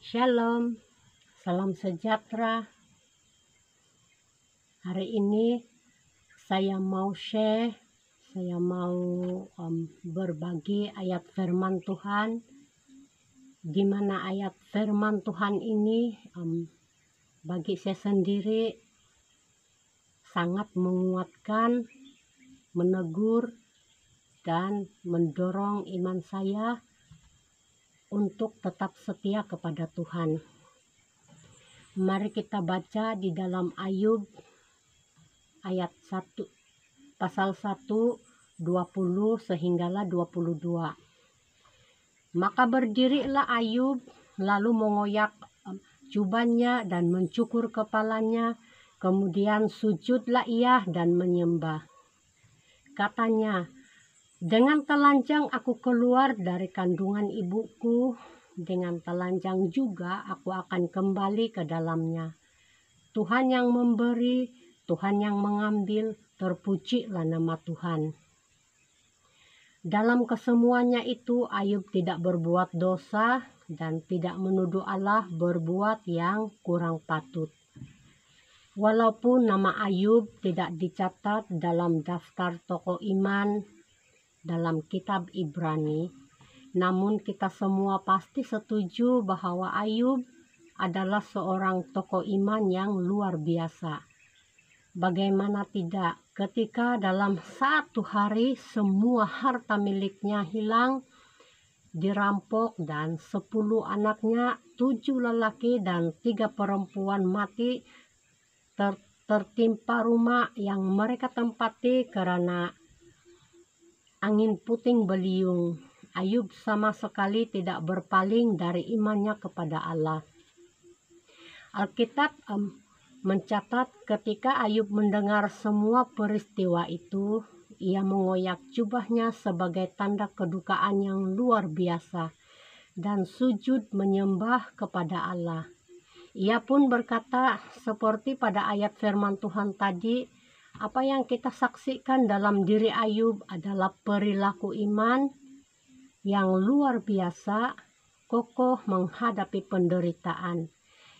Shalom, salam sejahtera. Hari ini saya mau berbagi ayat firman Tuhan, di mana ayat firman Tuhan ini bagi saya sendiri sangat menguatkan, menegur, dan mendorong iman saya untuk tetap setia kepada Tuhan. Mari kita baca di dalam Ayub ayat 1 pasal 1 20 sehinggalah 22. Maka berdirilah Ayub lalu mengoyak jubahnya dan mencukur kepalanya, kemudian sujudlah ia dan menyembah. Katanya, dengan telanjang aku keluar dari kandungan ibuku, dengan telanjang juga aku akan kembali ke dalamnya. Tuhan yang memberi, Tuhan yang mengambil, terpujilah nama Tuhan. Dalam kesemuanya itu Ayub tidak berbuat dosa dan tidak menuduh Allah berbuat yang kurang patut. Walaupun nama Ayub tidak dicatat dalam daftar tokoh iman dalam kitab Ibrani, namun kita semua pasti setuju bahwa Ayub adalah seorang tokoh iman yang luar biasa. Bagaimana tidak, ketika dalam satu hari semua harta miliknya hilang, dirampok, dan 10 anaknya, 7 lelaki dan 3 perempuan mati tertimpa rumah yang mereka tempati karena angin puting beliung. Ayub sama sekali tidak berpaling dari imannya kepada Allah. Alkitab mencatat ketika Ayub mendengar semua peristiwa itu, ia mengoyak jubahnya sebagai tanda kedukaan yang luar biasa dan sujud menyembah kepada Allah. Ia pun berkata seperti pada ayat firman Tuhan tadi, apa yang kita saksikan dalam diri Ayub adalah perilaku iman yang luar biasa, kokoh menghadapi penderitaan.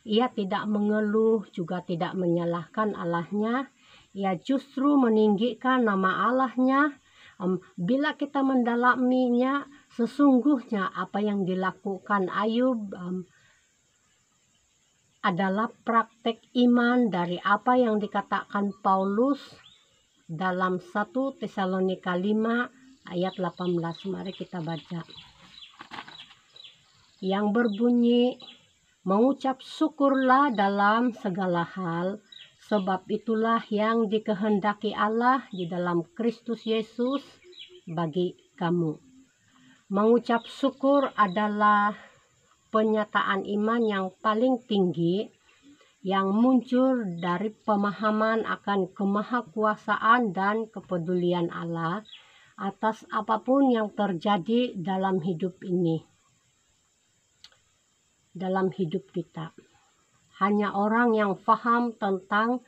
Ia tidak mengeluh, juga tidak menyalahkan Allahnya. Ia justru meninggikan nama Allahnya. Bila kita mendalaminya, sesungguhnya apa yang dilakukan Ayub adalah praktek iman dari apa yang dikatakan Paulus dalam 1 Tesalonika 5 ayat 18. Mari kita baca. Yang berbunyi, mengucap syukurlah dalam segala hal, sebab itulah yang dikehendaki Allah di dalam Kristus Yesus bagi kamu. Mengucap syukur adalah penyataan iman yang paling tinggi yang muncul dari pemahaman akan kemahakuasaan dan kepedulian Allah atas apapun yang terjadi dalam hidup ini, dalam hidup kita. Hanya orang yang paham tentang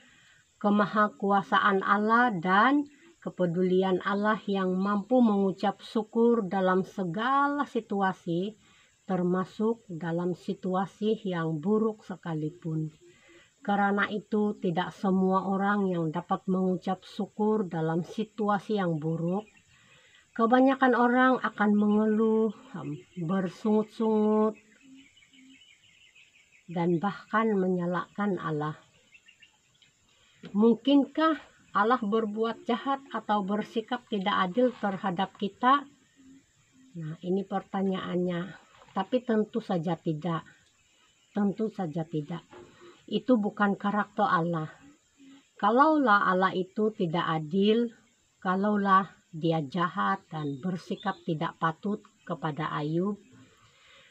kemahakuasaan Allah dan kepedulian Allah yang mampu mengucap syukur dalam segala situasi, termasuk dalam situasi yang buruk sekalipun. Karena itu tidak semua orang yang dapat mengucap syukur dalam situasi yang buruk. Kebanyakan orang akan mengeluh, bersungut-sungut, dan bahkan menyalahkan Allah. Mungkinkah Allah berbuat jahat atau bersikap tidak adil terhadap kita? Nah, ini pertanyaannya. Tapi tentu saja tidak. Tentu saja tidak. Itu bukan karakter Allah. Kalaulah Allah itu tidak adil, kalaulah dia jahat dan bersikap tidak patut kepada Ayub,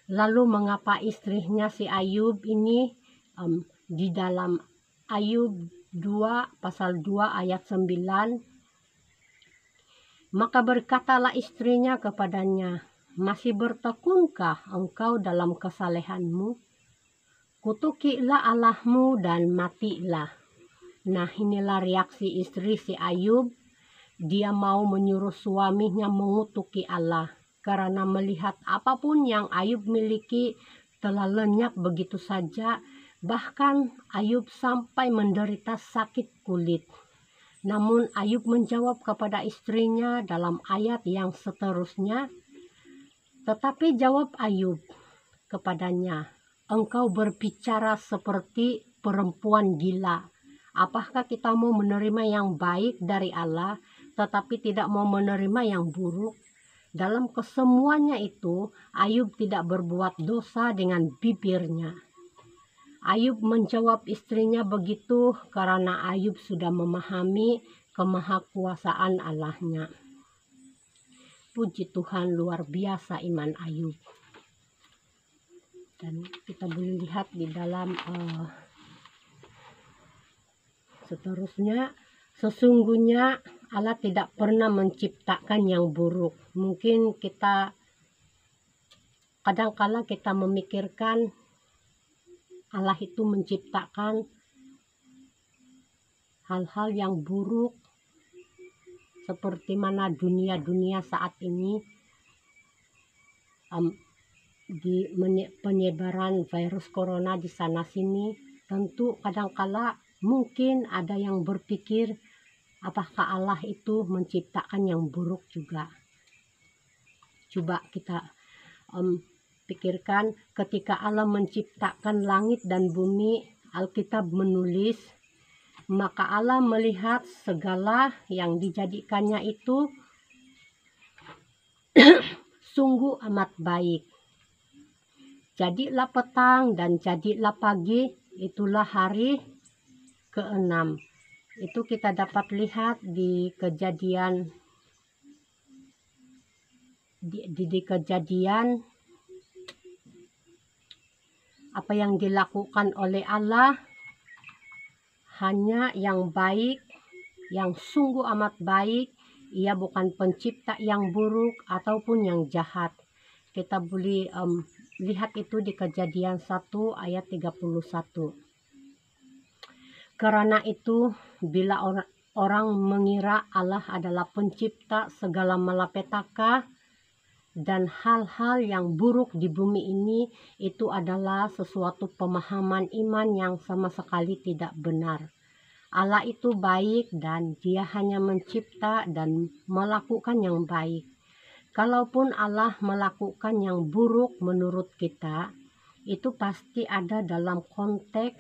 lalu mengapa istrinya si Ayub ini di dalam Ayub 2 pasal 2 ayat 9, maka berkatalah istrinya kepadanya, masih bertekunkah engkau dalam kesalehanmu? Kutukilah Allahmu dan matilah. Nah, inilah reaksi istri si Ayub. Dia mau menyuruh suaminya mengutuki Allah karena melihat apapun yang Ayub miliki telah lenyap begitu saja. Bahkan Ayub sampai menderita sakit kulit. Namun Ayub menjawab kepada istrinya dalam ayat yang seterusnya, tetapi jawab Ayub kepadanya, engkau berbicara seperti perempuan gila. Apakah kita mau menerima yang baik dari Allah, tetapi tidak mau menerima yang buruk? Dalam kesemuanya itu, Ayub tidak berbuat dosa dengan bibirnya. Ayub menjawab istrinya begitu karena Ayub sudah memahami kemahakuasaan Allahnya. Puji Tuhan, luar biasa iman Ayub. Dan kita boleh lihat di dalam seterusnya, sesungguhnya Allah tidak pernah menciptakan yang buruk. Mungkin kita kadang-kala kita memikirkan Allah itu menciptakan hal-hal yang buruk seperti mana dunia saat ini, di penyebaran virus corona di sana sini. Tentu kadang-kala mungkin ada yang berpikir apakah Allah itu menciptakan yang buruk juga. Coba kita pikirkan, ketika Allah menciptakan langit dan bumi, Alkitab menulis, maka Allah melihat segala yang dijadikannya itu sungguh amat baik. Jadilah petang dan jadilah pagi, itulah hari ke-6. Itu kita dapat lihat di Kejadian di Kejadian, apa yang dilakukan oleh Allah hanya yang baik, yang sungguh amat baik. Ia bukan pencipta yang buruk ataupun yang jahat. Kita boleh lihat itu di Kejadian 1 ayat 31. Karena itu, bila orang mengira Allah adalah pencipta segala malapetaka dan hal-hal yang buruk di bumi ini, itu adalah sesuatu pemahaman iman yang sama sekali tidak benar. Allah itu baik dan Dia hanya mencipta dan melakukan yang baik. Kalaupun Allah melakukan yang buruk menurut kita, itu pasti ada dalam konteks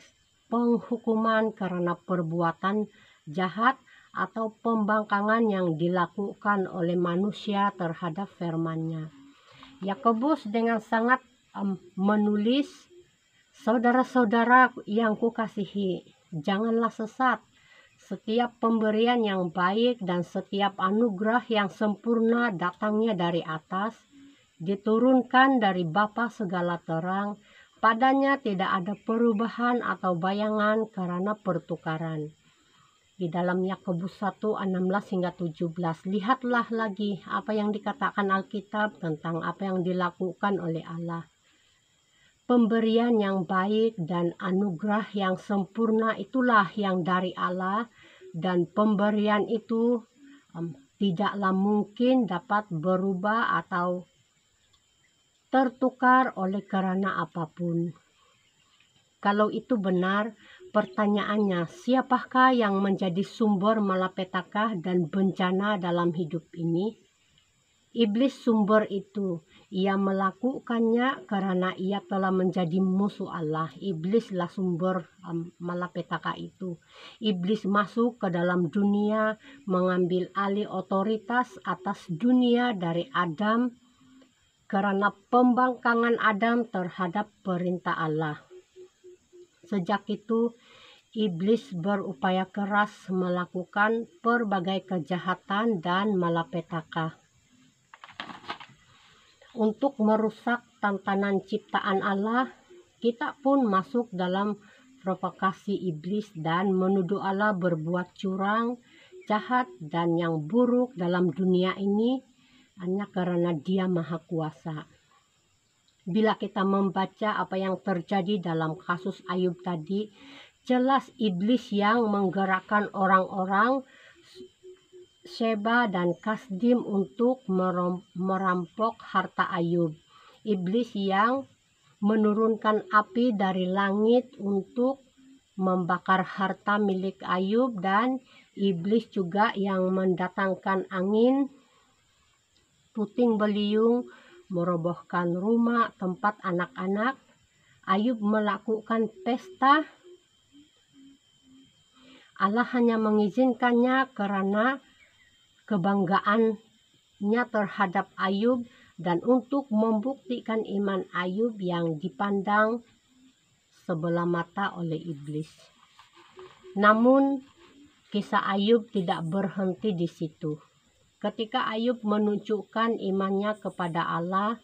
penghukuman karena perbuatan jahat atau pembangkangan yang dilakukan oleh manusia terhadap firman-Nya. Yakobus dengan sangat menulis, saudara-saudara yang kukasihi, janganlah sesat. Setiap pemberian yang baik dan setiap anugerah yang sempurna datangnya dari atas, diturunkan dari Bapa segala terang. Padanya tidak ada perubahan atau bayangan karena pertukaran. Di dalam Yakobus 1:16 hingga 17, lihatlah lagi apa yang dikatakan Alkitab tentang apa yang dilakukan oleh Allah. Pemberian yang baik dan anugerah yang sempurna itulah yang dari Allah, dan pemberian itu tidaklah mungkin dapat berubah atau tertukar oleh karena apapun. Kalau itu benar, pertanyaannya, siapakah yang menjadi sumber malapetaka dan bencana dalam hidup ini? Iblis sumber itu. Ia melakukannya karena ia telah menjadi musuh Allah. Iblislah sumber malapetaka itu. Iblis masuk ke dalam dunia, mengambil alih otoritas atas dunia dari Adam karena pembangkangan Adam terhadap perintah Allah. Sejak itu, iblis berupaya keras melakukan berbagai kejahatan dan malapetaka untuk merusak tatanan ciptaan Allah. Kita pun masuk dalam provokasi iblis dan menuduh Allah berbuat curang, jahat, dan yang buruk dalam dunia ini hanya karena Dia Maha Kuasa. Bila kita membaca apa yang terjadi dalam kasus Ayub tadi, jelas iblis yang menggerakkan orang-orang Sheba dan Kasdim untuk merampok harta Ayub. Iblis yang menurunkan api dari langit untuk membakar harta milik Ayub, dan iblis juga yang mendatangkan angin puting beliung merobohkan rumah tempat anak-anak. Ayub melakukan pesta. Allah hanya mengizinkannya karena kebanggaannya terhadap Ayub dan untuk membuktikan iman Ayub yang dipandang sebelah mata oleh iblis. Namun kisah Ayub tidak berhenti di situ. Ketika Ayub menunjukkan imannya kepada Allah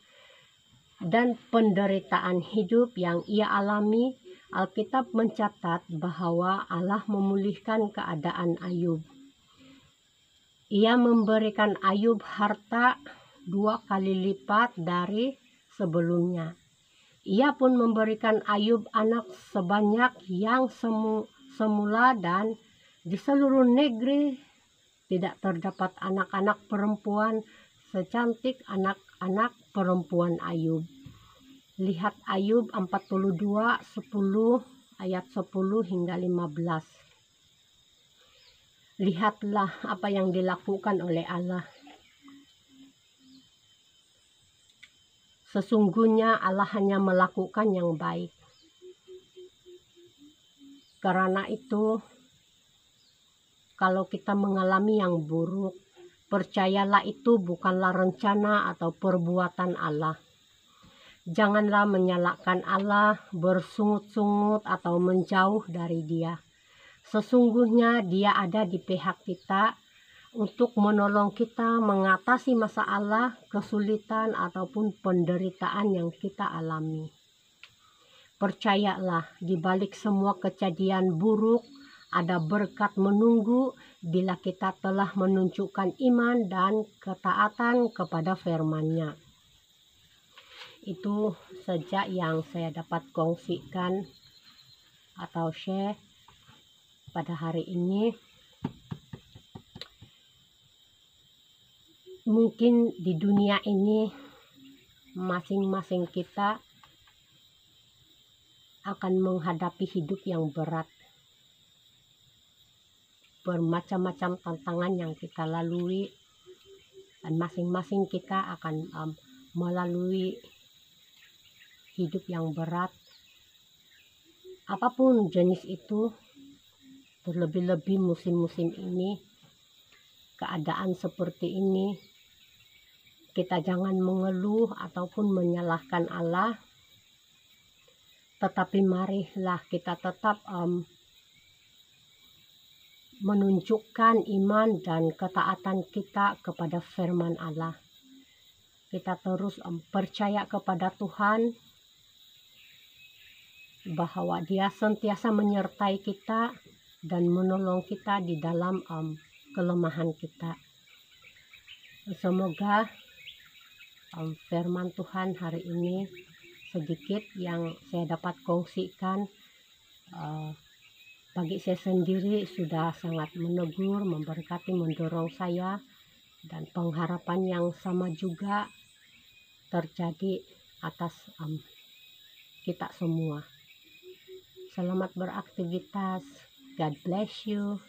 dan penderitaan hidup yang ia alami, Alkitab mencatat bahwa Allah memulihkan keadaan Ayub. Ia memberikan Ayub harta 2 kali lipat dari sebelumnya. Ia pun memberikan Ayub anak sebanyak yang semula, dan di seluruh negeri tidak terdapat anak-anak perempuan secantik anak-anak perempuan Ayub. Lihat Ayub 42, 10 ayat 10 hingga 15. Lihatlah apa yang dilakukan oleh Allah. Sesungguhnya Allah hanya melakukan yang baik. Karena itu, kalau kita mengalami yang buruk, percayalah itu bukanlah rencana atau perbuatan Allah. Janganlah menyalahkan Allah, bersungut-sungut atau menjauh dari Dia. Sesungguhnya Dia ada di pihak kita untuk menolong kita mengatasi masalah, kesulitan ataupun penderitaan yang kita alami. Percayalah, di balik semua kejadian buruk ada berkat menunggu bila kita telah menunjukkan iman dan ketaatan kepada firman-Nya. Itu saja yang saya dapat kongsikan atau share pada hari ini. Mungkin di dunia ini masing-masing kita akan menghadapi hidup yang berat. Bermacam-macam tantangan yang kita lalui, dan masing-masing kita akan melalui hidup yang berat, apapun jenis itu. Terlebih-lebih musim-musim ini, keadaan seperti ini, kita jangan mengeluh ataupun menyalahkan Allah, tetapi marilah kita tetap menunjukkan iman dan ketaatan kita kepada firman Allah. Kita terus percaya kepada Tuhan bahwa Dia sentiasa menyertai kita dan menolong kita di dalam kelemahan kita. Semoga firman Tuhan hari ini sedikit yang saya dapat kongsikan bagi saya sendiri sudah sangat menegur, memberkati, mendorong saya, dan pengharapan yang sama juga terjadi atas kita semua. Selamat beraktivitas. God bless you.